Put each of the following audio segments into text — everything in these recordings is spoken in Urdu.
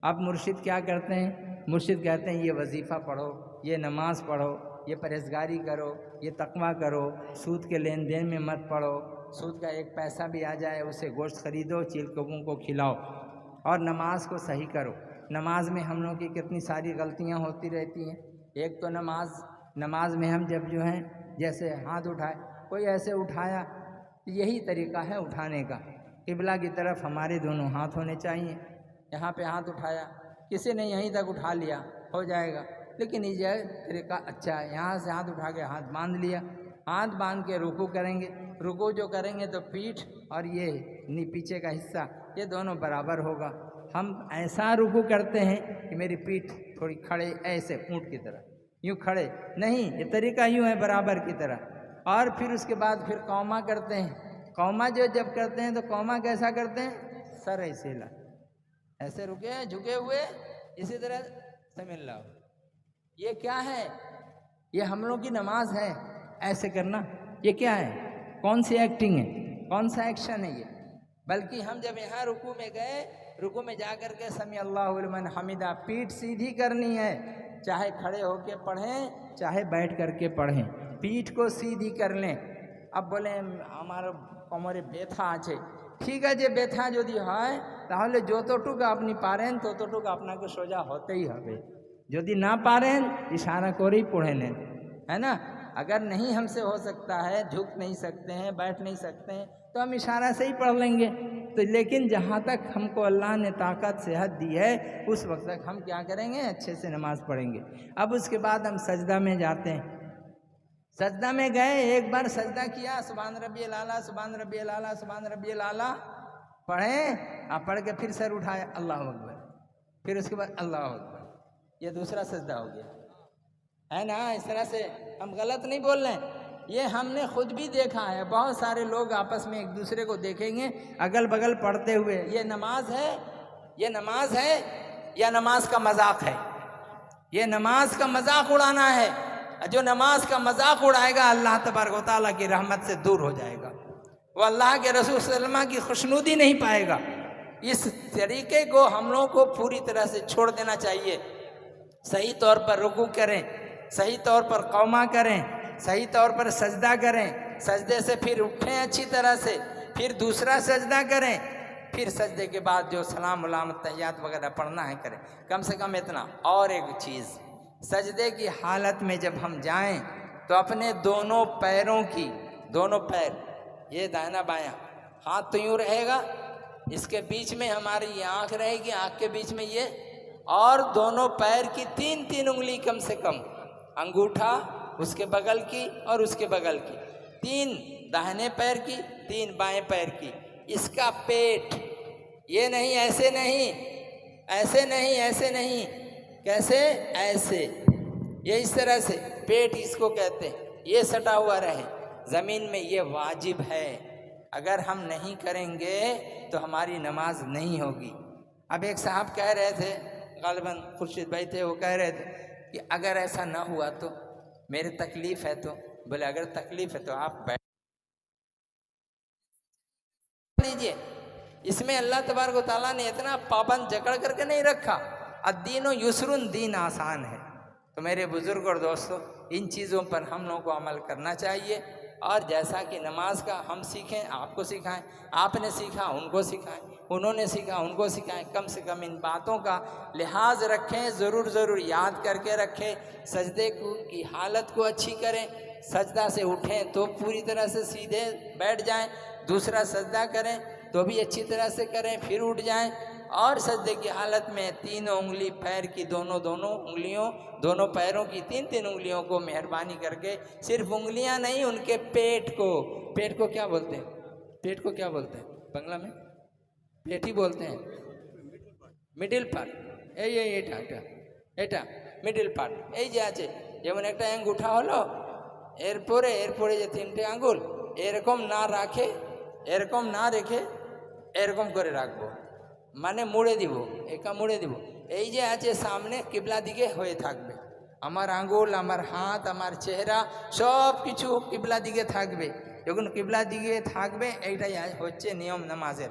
اب مرشد کیا کرتے ہیں؟ مرشد کہتے ہیں یہ وظیفہ پڑھو، یہ نماز پڑھو، یہ پرہیزگاری کرو، یہ تقویٰ کرو، سود کے لین دین میں مت پڑو، سود کا ایک پیسہ بھی آ جائے اسے گوشت خریدو، چیل کبوں کو کھلاؤ، اور نماز کو صحیح کرو۔ نماز میں ہم لوگوں کی کتنی ساری غلطیاں ہوتی رہتی ہیں۔ ایک تو نماز میں ہم جب جو ہیں جیسے ہاتھ اٹھائے، کوئی ایسے اٹھایا، یہی طریقہ ہے اٹھانے کا، قبلہ کی طرف ہمارے دونوں ہاتھ ہونے چاہیے۔ یہاں پہ ہاتھ اٹھایا، کسی نے یہیں تک اٹھا لیا ہو جائے گا، لیکن یہ طریقہ اچھا ہے۔ یہاں سے ہاتھ اٹھا کے ہاتھ باندھ لیا، ہاتھ باندھ کے رکوع کریں گے، رکوع جو کریں گے تو پیٹھ اور یہ پیچھے کا حصہ یہ دونوں برابر ہوگا۔ ہم ایسا رکوع کرتے ہیں کہ میری پیٹھ تھوڑی کھڑے، ایسے اونٹ کی طرح یوں کھڑے نہیں، یہ طریقہ یوں ہے برابر کی طرح۔ اور پھر اس کے بعد پھر قومہ کرتے ہیں۔ قومہ جو جب کرتے ہیں تو قومہ کیسا کرتے ہیں؟ سر ایسے لا، ایسے رکے جھکے ہوئے، اسی طرح سمع اللہ۔ یہ کیا ہے؟ یہ ہم لوگوں کی نماز ہے ایسے کرنا۔ یہ کیا ہے؟ کون سی ایکٹنگ ہے؟ کون سا ایکشن ہے یہ؟ بلکہ ہم جب یہاں رکوع میں گئے، رکوع میں جا کر کے سمع اللہ لمن حمدہ، پیٹھ سیدھی کرنی ہے، چاہے کھڑے ہو کے پڑھیں چاہے بیٹھ کر کے پڑھیں، پیٹھ کو سیدھی کر لیں۔ اب بولیں ہمارا কোমরে ব্যথা আছে, ঠিক আছে ব্যথা যদি হয় তাহলে যতটুকু আপনি পারেন ততটুকু আপনাকে সোজা হতেই হবে, যদি না পারেন ইশারা করেই পড়ে নেন, ہے نا. اگر نہیں ہم سے ہو سکتا ہے, جھک نہیں سکتے ہیں, بیٹھ نہیں سکتے ہیں, تو ہم اشارہ سے ہی پڑھ لیں گے. تو لیکن جہاں تک ہم کو اللہ نے طاقت صحت دی ہے اس وقت تک ہم کیا کریں گے؟ اچھے سے نماز پڑھیں گے. اب اس کے بعد ہم سجدہ میں جاتے ہیں. سجدہ میں گئے, ایک بار سجدہ کیا, سبحان ربی الاعلیٰ سبحان ربی الاعلیٰ سبحان ربی الاعلیٰ پڑھیں, آپ پڑھ کے پھر سر اٹھایا اللہ اکبر, پھر اس کے بعد اللہ اکبر. یہ دوسرا سجدہ ہو گیا, ہے نا. اس طرح سے ہم غلط نہیں بول رہے ہیں, یہ ہم نے خود بھی دیکھا ہے. بہت سارے لوگ آپس میں ایک دوسرے کو دیکھیں گے اگل بغل پڑھتے ہوئے. یہ نماز ہے, یہ نماز ہے یا نماز کا مذاق ہے؟ یہ نماز کا مذاق اڑانا ہے. جو نماز کا مذاق اڑائے گا اللہ تبارک و تعالیٰ کی رحمت سے دور ہو جائے گا, وہ اللہ کے رسول صلی اللہ علیہ وسلم کی خوشنودی نہیں پائے گا. اس طریقے کو ہم لوگوں کو پوری طرح سے چھوڑ دینا چاہیے. صحیح طور پر رکوع کریں, صحیح طور پر قومہ کریں, صحیح طور پر سجدہ کریں, سجدے سے پھر اٹھیں اچھی طرح سے, پھر دوسرا سجدہ کریں, پھر سجدے کے بعد جو سلام علامت تحیات وغیرہ پڑھنا ہے کریں. کم سے کم اتنا. اور ایک چیز, سجدے کی حالت میں جب ہم جائیں تو اپنے دونوں پیروں کی, دونوں پیر, یہ دائنا بایاں, ہاتھ تو یوں رہے گا, اس کے بیچ میں ہماری یہ آنکھ رہے گی, آنکھ کے بیچ میں یہ, اور دونوں پیر کی تین تین انگلی کم سے کم, انگوٹھا اس کے بغل کی اور اس کے بغل کی, تین داہنے پیر کی, تین بائیں پیر کی. اس کا پیٹ, یہ نہیں, ایسے نہیں, ایسے نہیں, ایسے نہیں, کیسے؟ ایسے, یہ اس طرح سے پیٹ اس کو کہتے ہیں, یہ سٹا ہوا رہے زمین میں. یہ واجب ہے, اگر ہم نہیں کریں گے تو ہماری نماز نہیں ہوگی. اب ایک صاحب کہہ رہے تھے, غالباً خورشید بھائی تھے, وہ کہہ رہے تھے کہ اگر ایسا نہ ہوا تو میرے تکلیف ہے. تو بولے اگر تکلیف ہے تو آپ بیٹھ لیجئے. اس میں اللہ تبارک و تعالیٰ نے اتنا پابند جکڑ کر کے نہیں رکھا. الدین و یسرن, دین آسان ہے. تو میرے بزرگ اور دوستو, ان چیزوں پر ہم لوگوں کو عمل کرنا چاہیے. اور جیسا کہ نماز کا ہم سیکھیں, آپ کو سکھائیں, آپ نے سیکھا ان کو سکھائیں, انہوں نے سیکھا ان کو سکھائیں. کم سے کم ان باتوں کا لحاظ رکھیں, ضرور یاد کر کے رکھیں. سجدے کی حالت کو اچھی کریں, سجدہ سے اٹھیں تو پوری طرح سے سیدھے بیٹھ جائیں, دوسرا سجدہ کریں تو بھی اچھی طرح سے کریں, پھر اٹھ جائیں. اور سجدے کی حالت میں تینوں انگلی پیر کی, دونوں انگلیوں, دونوں پیروں کی تین تین انگلیوں کو مہربانی کر کے, صرف انگلیاں نہیں, ان کے پیٹ کو کیا بولتے ہیں؟ پیٹ کو کیا بولتے ہیں بنگلہ میں؟ پیٹ ہی بولتے ہیں. মিডল পার্ট, এটা মিডল পার্ট. এই যে আছে, যেমন একটা আঙ্গুঠা হলো, এরপরে যে তিনটে আঙ্গুল এরকম না রেখে এরকম করে রাখবো, মানে মুড়ে দিব, একা মুড়ে দিব. এই যে আছে সামনে কিবলা দিকে হয়ে থাকবে, আমার আঙ্গুল, আমার হাত, আমার চেহারা সব কিছু কিবলা দিকে থাকবে. যখন কিবলা দিকে থাকবে এইটাই হচ্ছে নিয়ম নামাজের.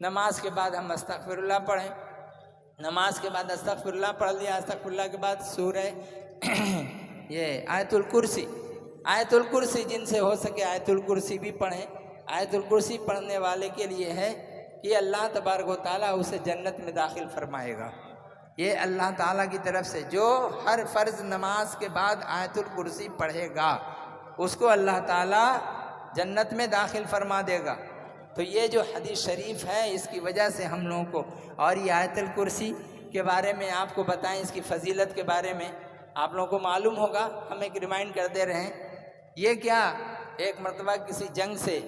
نماز کے بعد ہم استغفراللہ پڑھیں، نماز کے بعد استغفراللہ پڑھ لیا، استغفراللہ کے بعد سورہ یہ آیت الکرسی، آیت الکرسی جن سے ہو سکے آیت الکرسی بھی پڑھیں۔ آیت الکرسی پڑھنے والے کے لیے ہے کہ اللہ تبارک و تعالیٰ اسے جنت میں داخل فرمائے گا۔ یہ اللہ تعالیٰ کی طرف سے جو ہر فرض نماز کے بعد آیت الکرسی پڑھے گا اس کو اللہ تعالیٰ جنت میں داخل فرما دے گا۔ تو یہ جو حدیث شریف ہے اس کی وجہ سے ہم لوگوں کو، اور یہ آیت الکرسی کے بارے میں آپ کو بتائیں، اس کی فضیلت کے بارے میں آپ لوگوں کو معلوم ہوگا، ہم ایک ریمائنڈ کرتے رہیں۔ یہ کیا، ایک مرتبہ کسی جنگ سے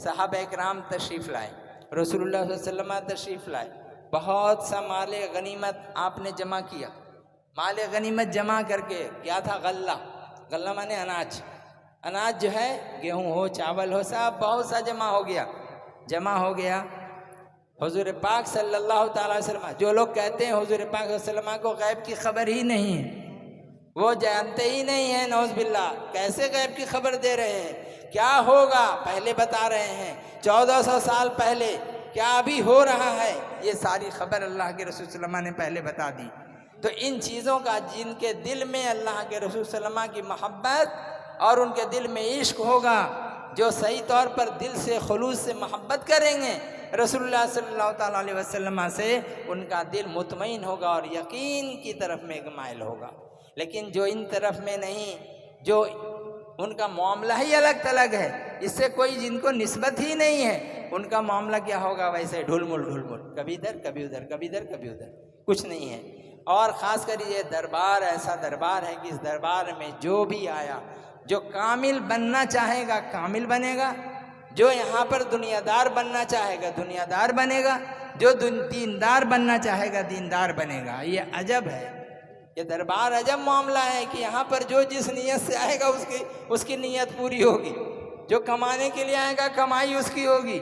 صحابہ اکرام تشریف لائے، رسول اللہ صلی اللہ علیہ وسلم تشریف لائے، بہت سا مال غنیمت آپ نے جمع کیا، مال غنیمت جمع کر کے کیا تھا، غلہ، غلہ مانے اناج، اناج جو ہے گیہوں ہو چاول ہو سب بہت سا جمع ہو گیا۔ حضور پاک صلی اللہ تعالیٰ علیہ وسلم، جو لوگ کہتے ہیں حضور پاک صلی اللہ علیہ وسلم کو غیب کی خبر ہی نہیں ہے، وہ جانتے ہی نہیں ہیں، نعوذ باللہ، کیسے غیب کی خبر دے رہے ہیں؟ کیا ہوگا پہلے بتا رہے ہیں، 1400 سال پہلے، کیا ابھی ہو رہا ہے، یہ ساری خبر اللہ کے رسول صلی اللہ علیہ وسلم نے پہلے بتا دی۔ تو ان چیزوں کا جن کے دل میں اللہ کے رسول صلی اللہ علیہ وسلم کی محبت اور ان کے دل میں عشق ہوگا، جو صحیح طور پر دل سے خلوص سے محبت کریں گے رسول اللہ صلی اللہ تعالیٰ علیہ وسلم سے، ان کا دل مطمئن ہوگا اور یقین کی طرف میں مائل ہوگا۔ لیکن جو ان طرف میں نہیں، جو ان کا معاملہ ہی الگ تلگ ہے، اس سے کوئی جن کو نسبت ہی نہیں ہے، ان کا معاملہ کیا ہوگا، ویسے ڈھول مل کبھی ادھر کبھی ادھر، کبھی ادھر کبھی ادھر، کچھ نہیں ہے۔ اور خاص کر یہ دربار ایسا دربار ہے کہ اس دربار میں جو بھی آیا، جو کامل بننا چاہے گا کامل بنے گا، جو یہاں پر دنیا دار بننا چاہے گا دنیا دار بنے گا، جو دیندار بننا چاہے گا دیندار بنے گا۔ یہ عجب ہے، یہ دربار عجب معاملہ ہے کہ یہاں پر جو جس نیت سے آئے گا اس کی نیت پوری ہوگی، جو کمانے کے لیے آئے گا کمائی اس کی ہوگی،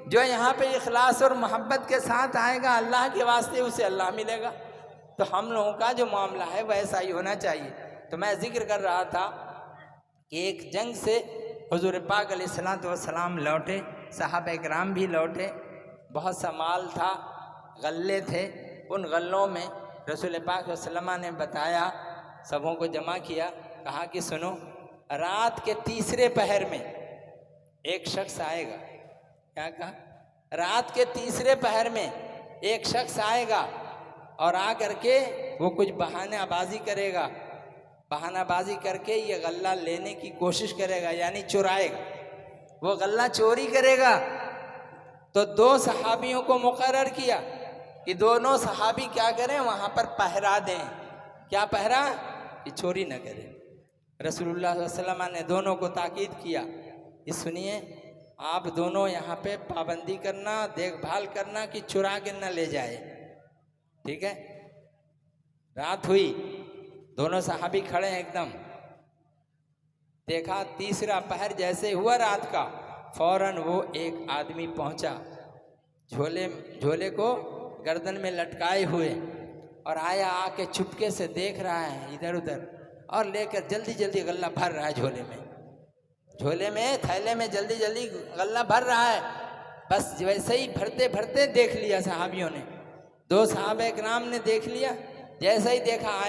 جو یہاں پہ اخلاص اور محبت کے ساتھ آئے گا اللہ کے واسطے اسے اللہ ملے گا۔ تو ہم لوگوں کا جو معاملہ ہے وہ ایسا ہی ہونا چاہیے۔ تو میں ذکر کر رہا تھا کہ ایک جنگ سے حضور پاک علیہ الصلوۃ والسلام لوٹے، صحابہ کرام بھی لوٹے، بہت سا مال تھا، غلے تھے، ان غلوں میں رسول پاک صلی اللہ علیہ وسلم نے بتایا، سبوں کو جمع کیا، کہا کہ سنو، رات کے تیسرے پہر میں ایک شخص آئے گا، کیا کہا، رات کے تیسرے پہر میں ایک شخص آئے گا اور آ کر کے وہ کچھ بہانہ بازی کرے گا، بہانہ بازی کر کے یہ غلہ لینے کی کوشش کرے گا، یعنی چرائے گا، وہ غلہ چوری کرے گا۔ تو دو صحابیوں کو مقرر کیا کہ دونوں صحابی کیا کریں، وہاں پر پہرا دیں۔ کیا پہرا؟ کہ چوری نہ کریں۔ رسول اللہ صلی اللہ علیہ وسلم نے دونوں کو تاکید کیا کہ سنیے، آپ دونوں یہاں پہ پابندی کرنا، دیکھ بھال کرنا کہ چرا کے نہ لے جائے، ٹھیک ہے؟ رات ہوئی، دونوں صحابی کھڑے ہیں ایک دم، دیکھا تیسرا پہر جیسے ہوا رات کا، فوراً وہ ایک آدمی پہنچا، جھولے کو گردن میں لٹکائے ہوئے، اور آیا، آ کے چپکے سے دیکھ رہا ہے ادھر ادھر، اور لے کر جلدی جلدی غلہ بھر رہا ہے جھولے میں تھیلے میں جلدی جلدی غلہ بھر رہا ہے۔ بس ویسے ہی بھرتے بھرتے دیکھ لیا صحابیوں نے، دو صحابہ کرام نے دیکھ لیا، جیسے ہی دیکھا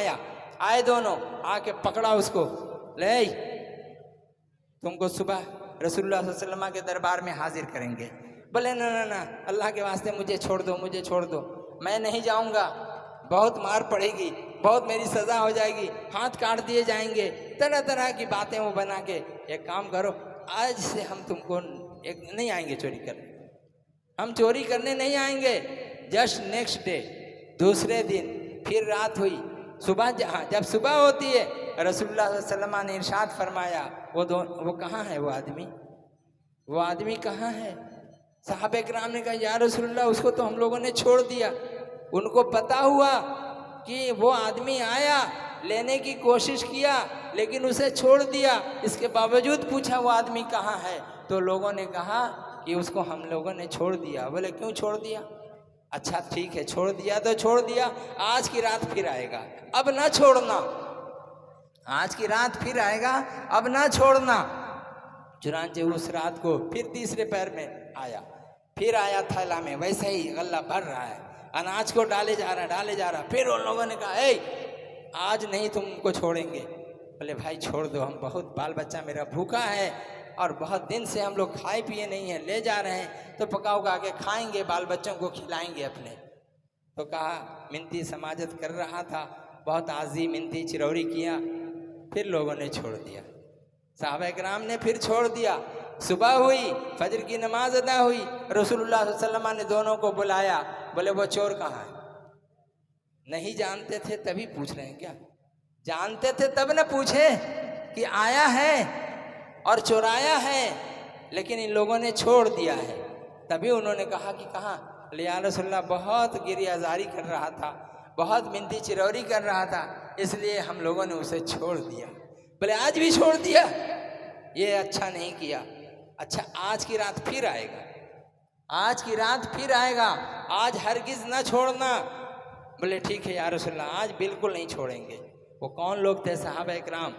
آئے دونوں، آ کے پکڑا اس کو، لے تم کو صبح رسول اللہ صلی اللہ علیہ وسلم کے دربار میں حاضر کریں گے۔ بولے نہ اللہ کے واسطے مجھے چھوڑ دو، میں نہیں جاؤں گا، بہت مار پڑے گی، بہت میری سزا ہو جائے گی، ہاتھ کاٹ دیے جائیں گے، طرح طرح کی باتیں وہ بنا کے، ایک کام کرو، آج سے ہم تم کو نہیں آئیں گے چوری کرنے، ہم چوری کرنے نہیں آئیں گے۔ جسٹ نیکسٹ ڈے، دوسرے دن پھر رات ہوئی، صبح جب صبح ہوتی ہے، رسول اللہ صلی اللہ علیہ وسلم نے ارشاد فرمایا، وہ کہاں ہے، وہ آدمی کہاں ہے؟ صحابہ کرام نے کہا یا رسول اللہ، اس کو تو ہم لوگوں نے چھوڑ دیا۔ ان کو پتا ہوا کہ وہ آدمی آیا، لینے کی کوشش کیا، لیکن اسے چھوڑ دیا، اس کے باوجود پوچھا وہ آدمی کہاں ہے، تو لوگوں نے کہا کہ اس کو ہم لوگوں نے چھوڑ دیا۔ بولے کیوں چھوڑ دیا؟ اچھا ٹھیک ہے، چھوڑ دیا تو چھوڑ دیا، آج کی رات پھر آئے گا، اب نہ چھوڑنا، آج کی رات پھر آئے گا، اب نہ چھوڑنا۔ چنانچہ اس رات کو پھر تیسرے پہر میں آیا، پھر آیا تھیلا میں ویسے ہی غلہ بھر رہا ہے، اناج کو ڈالے جا رہا. پھر ان لوگوں نے کہا اے آج نہیں تم کو چھوڑیں گے. بولے بھائی چھوڑ دو، ہم بہت بال بچہ میرا بھوکا ہے اور بہت دن سے ہم لوگ کھائے پیے نہیں ہیں، لے جا رہے ہیں تو پکا اگا کے کھائیں گے، بال بچوں کو کھلائیں گے اپنے. تو کہا منتی سماجت کر رہا تھا، بہت عظیم منتی چروری کیا، پھر لوگوں نے چھوڑ دیا. صحابہ کرام نے پھر چھوڑ دیا. صبح ہوئی، فجر کی نماز ادا ہوئی، رسول اللہ صلی اللہ علیہ وسلم نے دونوں کو بلایا. بولے وہ چور کہاں ہے؟ نہیں جانتے تھے تبھی پوچھ رہے ہیں کیا؟ جانتے تھے تب نہ پوچھے کہ آیا ہے اور چورایا ہے، لیکن ان لوگوں نے چھوڑ دیا ہے. تبھی انہوں نے کہا کہ کہاں؟ یا رسول اللہ بہت گریہ زاری کر رہا تھا، بہت منتی چروری کر رہا تھا، اس لیے ہم لوگوں نے اسے چھوڑ دیا. بولے آج بھی چھوڑ دیا؟ یہ اچھا نہیں کیا. اچھا آج کی رات پھر آئے گا، آج کی رات پھر آئے گا، آج ہرگز نہ چھوڑنا. بولے ٹھیک ہے یا رسول اللہ آج بالکل نہیں چھوڑیں گے. وہ کون لوگ تھے؟ صحابہ اکرام.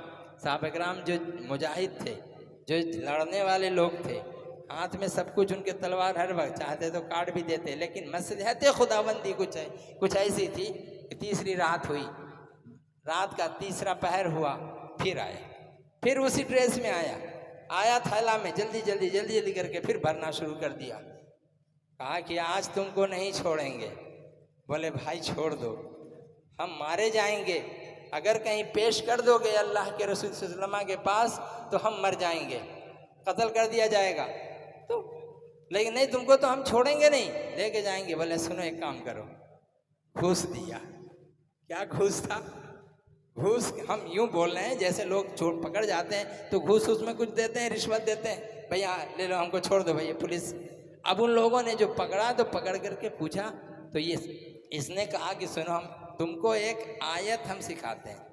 صحابہ اکرام جو مجاہد تھے، جو لڑنے والے لوگ تھے، ہاتھ میں سب کچھ، ان کے تلوار ہر وقت چاہتے تو کاٹ بھی دیتے، لیکن مصلحت خداوندی کچھ ایسی تھی کہ تیسری رات ہوئی، رات کا تیسرا پہر ہوا، پھر آیا، پھر اسی ڈریس میں آیا تھیلا میں جلدی کر کے پھر بھرنا شروع کر دیا. کہا کہ آج تم کو نہیں چھوڑیں گے. بولے بھائی چھوڑ دو، ہم مارے جائیں گے، اگر کہیں پیش کر دو گے اللہ کے رسول صلی اللہ علیہ وسلم کے پاس تو ہم مر جائیں گے، قتل کر دیا جائے گا. تو لیکن نہیں، تم کو تو ہم چھوڑیں گے نہیں، لے کے جائیں گے. بولے سنو ایک کام کرو، گھوس دیا. کیا گھوس تھا؟ گھوس ہم یوں بول رہے ہیں جیسے لوگ چور پکڑ جاتے ہیں تو گھوس اس میں کچھ دیتے ہیں، رشوت دیتے ہیں، بھیا لے لو ہم کو چھوڑ دو بھیا پولیس. اب ان لوگوں نے جو پکڑا تو پکڑ کر کے پوچھا تو اس نے کہا کہ سنو ہم تم کو ایک آیت ہم سکھاتے ہیں.